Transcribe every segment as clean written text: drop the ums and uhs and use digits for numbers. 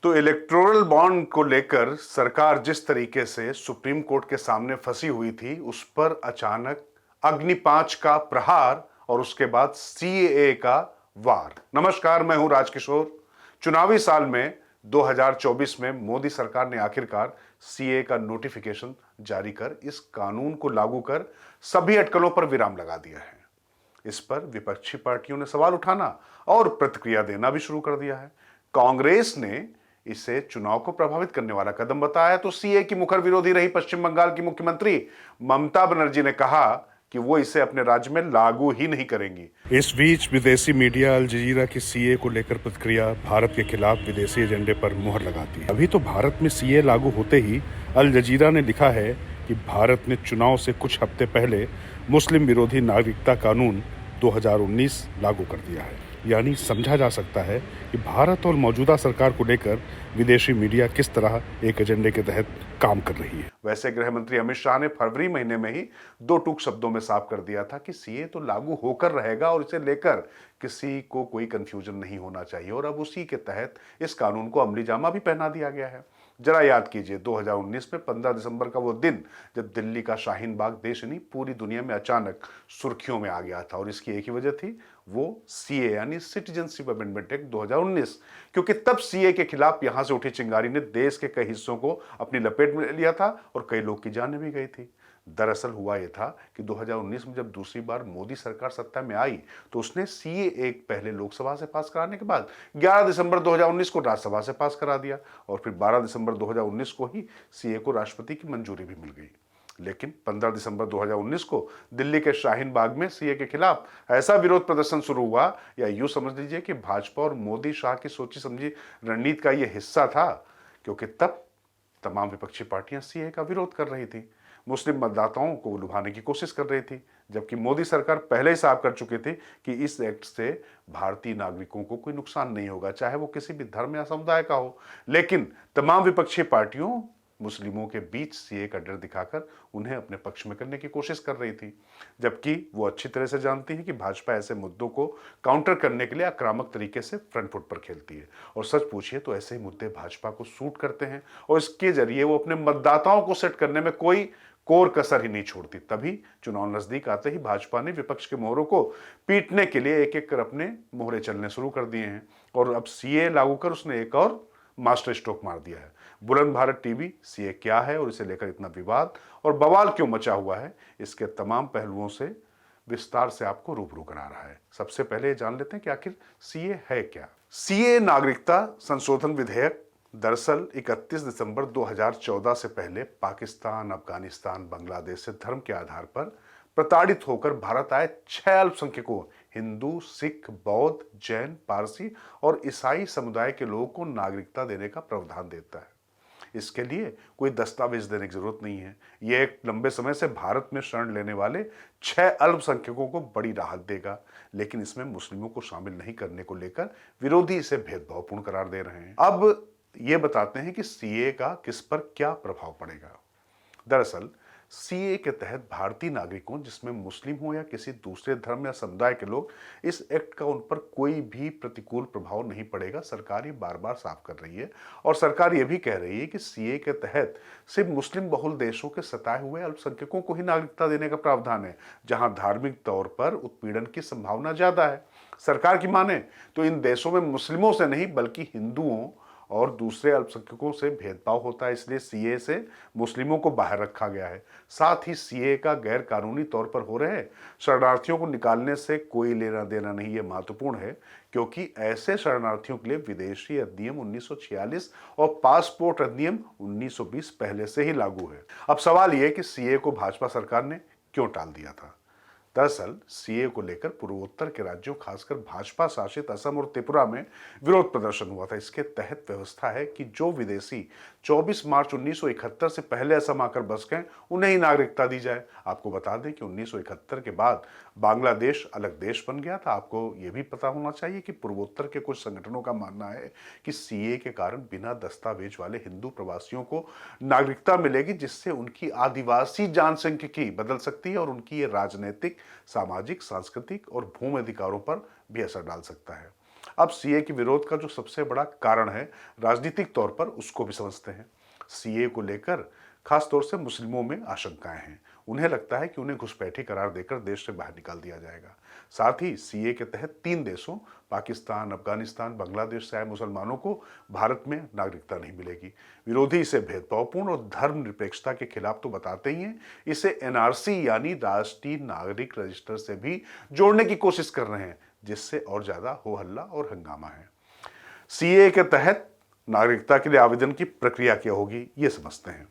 तो electoral bond को लेकर सरकार जिस तरीके से सुप्रीम कोर्ट के सामने फंसी हुई थी, उस पर अचानक अग्नि 5 का प्रहार और उसके बाद सीएए का वार। नमस्कार, मैं हूं राजकिशोर। चुनावी साल में 2024 में मोदी सरकार ने आखिरकार सीएए का नोटिफिकेशन जारी कर इस कानून को लागू कर सभी अटकलों पर विराम लगा दिया है। इस पर विपक्षी पार्टियों ने सवाल उठाना और प्रतिक्रिया देना भी शुरू कर दिया है। कांग्रेस ने इसे चुनाव को प्रभावित करने वाला कदम बताया तो सीए की मुखर विरोधी रही पश्चिम बंगाल की मुख्यमंत्री ममता बनर्जी ने कहा कि वो इसे अपने राज्य में लागू ही नहीं करेंगी। इस बीच विदेशी मीडिया अल जजीरा की सीए को लेकर प्रतिक्रिया भारत के खिलाफ विदेशी एजेंडे पर मुहर लगाती है। अभी तो भारत में सीए लागू होते ही अल जजीरा ने लिखा है कि भारत ने चुनाव से कुछ हफ्ते पहले मुस्लिम विरोधी नागरिकता कानून 2019 लागू कर दिया है। यानी समझा जा सकता है कि भारत और मौजूदा सरकार को लेकर विदेशी मीडिया किस तरह एक एजेंडे के तहत काम कर रही है। वैसे गृह मंत्री अमित शाह ने फरवरी महीने में ही दो टूक शब्दों में साफ कर दिया था कि सीए तो लागू होकर रहेगा और इसे लेकर किसी को कोई कंफ्यूजन नहीं होना चाहिए, और अब उसी के तहत इस कानून को अमली जामा भी पहना दिया गया है। जरा याद कीजिए, 2019 में 15 दिसंबर का वो दिन जब दिल्ली का शाहीन बाग देश नहीं पूरी दुनिया में अचानक सुर्खियों में आ गया था, और इसकी एक ही वजह थी, वो सीए यानी सिटीजनशिप अमेंडमेंट एक्ट 2019। क्योंकि तब सीए के खिलाफ यहां से उठी चिंगारी ने देश के कई हिस्सों को अपनी लपेट में लिया था और कई लोग की जानें भी गई थी। दरअसल हुआ यह था कि 2019 में जब दूसरी बार मोदी सरकार सत्ता में आई तो उसने सीए एक पहले लोकसभा से पास कराने के बाद 11 दिसंबर 2019 को राज्यसभा से पास करा दिया, और फिर 12 दिसंबर 2019 को ही सीए को राष्ट्रपति की मंजूरी भी मिल गई। लेकिन 15 दिसंबर 2019 को दिल्ली के शाहीन बाग में सीए के खिलाफ ऐसा विरोध प्रदर्शन शुरू हुआ, या यूं समझ लीजिए कि भाजपा और मोदी शाह की सोची समझी रणनीति का यह हिस्सा था, क्योंकि तब तमाम विपक्षी पार्टियां सीए का विरोध कर रही थी, मुस्लिम मतदाताओं को लुभाने की कोशिश कर रही थी, जबकि मोदी सरकार पहले ही साफ कर चुकी थी कि इस एक्ट से भारतीय नागरिकों को कोई नुकसान नहीं होगा, चाहे वो किसी भी धर्म या समुदाय का हो। लेकिन तमाम विपक्षी पार्टियों मुस्लिमों के बीच सीए का डर दिखाकर उन्हें अपने पक्ष में करने की कोशिश कर रही थी, जबकि वो अच्छी तरह से जानती है कि भाजपा ऐसे मुद्दों को काउंटर करने के लिए आक्रामक तरीके से फ्रंट फुट पर खेलती है। और सच पूछिए तो ऐसे ही मुद्दे भाजपा को सूट करते हैं, और इसके जरिए वो अपने मतदाताओं को सेट करने में कोई कोर कसर ही नहीं छोड़ती। तभी चुनाव नजदीक आते ही भाजपा ने विपक्ष के मोहरों को पीटने के लिए एक एक कर अपने मोहरे चलने शुरू कर दिए हैं, और अब सीए लागू कर उसने एक और मास्टर स्ट्रोक मार दिया है। बुलंद भारत टीवी सीए क्या है और इसे लेकर इतना विवाद और बवाल क्यों मचा हुआ है, इसके तमाम पहलुओं से विस्तार से आपको रूबरू करा रहा है। सबसे पहले जान लेते हैं कि आखिर सीए है क्या। सीए नागरिकता संशोधन विधेयक दरअसल 31 दिसंबर 2014 से पहले पाकिस्तान, अफगानिस्तान, बांग्लादेश से धर्म के आधार पर प्रताड़ित होकर भारत आए 6 अल्पसंख्यकों हिंदू, सिख, बौद्ध, जैन, पारसी और ईसाई समुदाय के लोगों को नागरिकता देने का प्रावधान देता है। इसके लिए कोई दस्तावेज देने की जरूरत नहीं है। यह एक लंबे समय से भारत में शरण लेने वाले 6 अल्पसंख्यकों को बड़ी राहत देगा, लेकिन इसमें मुस्लिमों को शामिल नहीं करने को लेकर विरोधी इसे भेदभावपूर्ण करार दे रहे हैं। अब ये बताते हैं कि सीए का किस पर क्या प्रभाव पड़ेगा। दरअसल सीए के तहत भारतीय नागरिकों, जिसमें मुस्लिम हो या किसी दूसरे धर्म या समुदाय के लोग, इस एक्ट का उन पर कोई भी प्रतिकूल प्रभाव नहीं पड़ेगा। सरकार ये बार बार साफ कर रही है, और सरकार ये भी कह रही है कि सीए के तहत सिर्फ मुस्लिम बहुल देशों के सताए हुए अल्पसंख्यकों को ही नागरिकता देने का प्रावधान है, जहां धार्मिक तौर पर उत्पीड़न की संभावना ज्यादा है। सरकार की माने तो इन देशों में मुस्लिमों से नहीं बल्कि हिंदुओं और दूसरे अल्पसंख्यकों से भेदभाव होता है, इसलिए सीए से मुस्लिमों को बाहर रखा गया है। साथ ही सीए का गैर कानूनी तौर पर हो रहे शरणार्थियों को निकालने से कोई लेना देना नहीं। ये महत्वपूर्ण है क्योंकि ऐसे शरणार्थियों के लिए विदेशी अधिनियम 1946 और पासपोर्ट अधिनियम 1920 पहले से ही लागू है। अब सवाल यह कि सीए को भाजपा सरकार ने क्यों टाल दिया था। दरअसल सीए को लेकर पूर्वोत्तर के राज्यों, खासकर भाजपा शासित असम और त्रिपुरा में विरोध प्रदर्शन हुआ था। इसके तहत व्यवस्था है कि जो विदेशी 24 मार्च 1971 से पहले असम आकर बस गए उन्हें ही नागरिकता दी जाए। आपको बता दें कि 1971 के बाद बांग्लादेश अलग देश बन गया था। आपको यह भी पता होना चाहिए कि पूर्वोत्तर के कुछ संगठनों का मानना है कि सीए के कारण बिना दस्तावेज वाले हिंदू प्रवासियों को नागरिकता मिलेगी, जिससे उनकी आदिवासी जनसंख्यिकी बदल सकती है और उनकी ये राजनीतिक, सामाजिक, सांस्कृतिक और भूमि अधिकारों पर भी असर डाल सकता है। अब सीए के विरोध का जो सबसे बड़ा कारण है राजनीतिक तौर पर, उसको भी समझते हैं। सीए को लेकर खास तौर से मुस्लिमों में आशंकाएं हैं। उन्हें लगता है कि उन्हें घुसपैठी करार देकर देश से बाहर निकाल दिया जाएगा। साथ ही सीए के तहत 3 देशों पाकिस्तान, अफगानिस्तान, बांग्लादेश से आए मुसलमानों को भारत में नागरिकता नहीं मिलेगी। विरोधी इसे भेदभावपूर्ण और धर्मनिरपेक्षता के खिलाफ तो बताते ही हैं, इसे एनआरसी यानी राष्ट्रीय नागरिक रजिस्टर से भी जोड़ने की कोशिश कर रहे हैं, जिससे और ज्यादा हो हल्ला और हंगामा है। सीए के तहत नागरिकता के लिए आवेदन की प्रक्रिया क्या होगी, ये समझते हैं।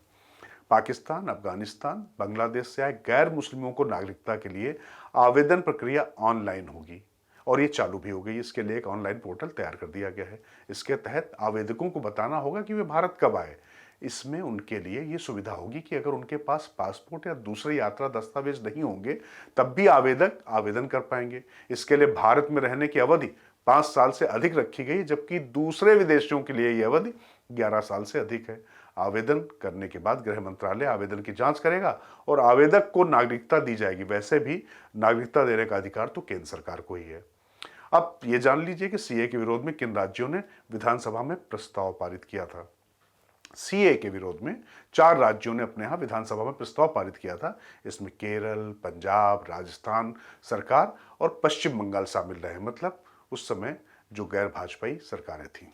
पाकिस्तान, अफगानिस्तान, बांग्लादेश से आए गैर मुस्लिमों को नागरिकता के लिए आवेदन प्रक्रिया ऑनलाइन होगी और ये चालू भी हो गई। इसके लिए एक ऑनलाइन पोर्टल तैयार कर दिया गया है। इसके तहत आवेदकों को बताना होगा कि वे भारत कब आए। इसमें उनके लिए ये सुविधा होगी कि अगर उनके पास पासपोर्ट या दूसरे यात्रा दस्तावेज नहीं होंगे, तब भी आवेदक आवेदन कर पाएंगे। इसके लिए भारत में रहने की अवधि 5 साल से अधिक रखी गई, जबकि दूसरे विदेशियों के लिए यह अवधि 11 साल से अधिक है। आवेदन करने के बाद गृह मंत्रालय आवेदन की जांच करेगा और आवेदक को नागरिकता दी जाएगी। वैसे भी नागरिकता देने का अधिकार तो केंद्र सरकार को ही है। अब ये जान लीजिए कि सीए के विरोध में किन राज्यों ने विधानसभा में प्रस्ताव पारित किया था। सीए के विरोध में 4 राज्यों ने अपने यहां विधानसभा में प्रस्ताव पारित किया था। इसमें केरल, पंजाब, राजस्थान सरकार और पश्चिम बंगाल शामिल रहे, मतलब उस समय जो गैर भाजपाई सरकारें थीं।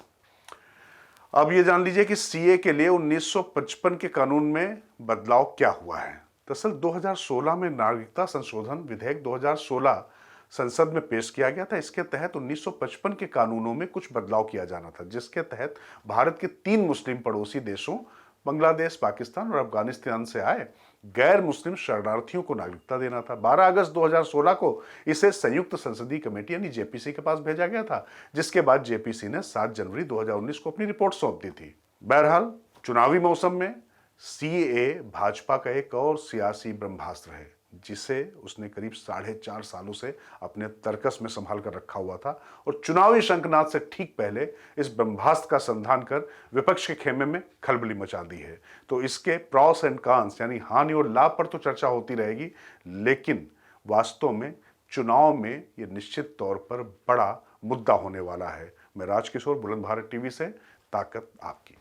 अब ये जान लीजिए कि सीए के लिए 1955 के कानून में बदलाव क्या हुआ है। दरअसल 2016 में नागरिकता संशोधन विधेयक 2016 संसद में पेश किया गया था। इसके तहत 1955 के कानूनों में कुछ बदलाव किया जाना था, जिसके तहत भारत के 3 मुस्लिम पड़ोसी देशों बांग्लादेश, पाकिस्तान और अफगानिस्तान से आए गैर मुस्लिम शरणार्थियों को नागरिकता देना था। 12 अगस्त 2016 को इसे संयुक्त संसदीय कमेटी यानी जेपीसी के पास भेजा गया था, जिसके बाद जेपीसी ने 7 जनवरी 2019 को अपनी रिपोर्ट सौंप दी थी। बहरहाल चुनावी मौसम में सीए भाजपा का एक और सियासी ब्रह्मास्त्र है, जिसे उसने करीब 4.5 सालों से अपने तर्कस में संभाल कर रखा हुआ था और चुनावी शंखनाद से ठीक पहले इस ब्रह्मास्त्र का संधान कर विपक्ष के खेमे में खलबली मचा दी है। तो इसके प्रॉस एंड कॉन्स यानी हानि और लाभ पर तो चर्चा होती रहेगी, लेकिन वास्तव में चुनाव में यह निश्चित तौर पर बड़ा मुद्दा होने वाला है। मैं राजकिशोर, बुलंद भारत टीवी से, ताकत आपकी।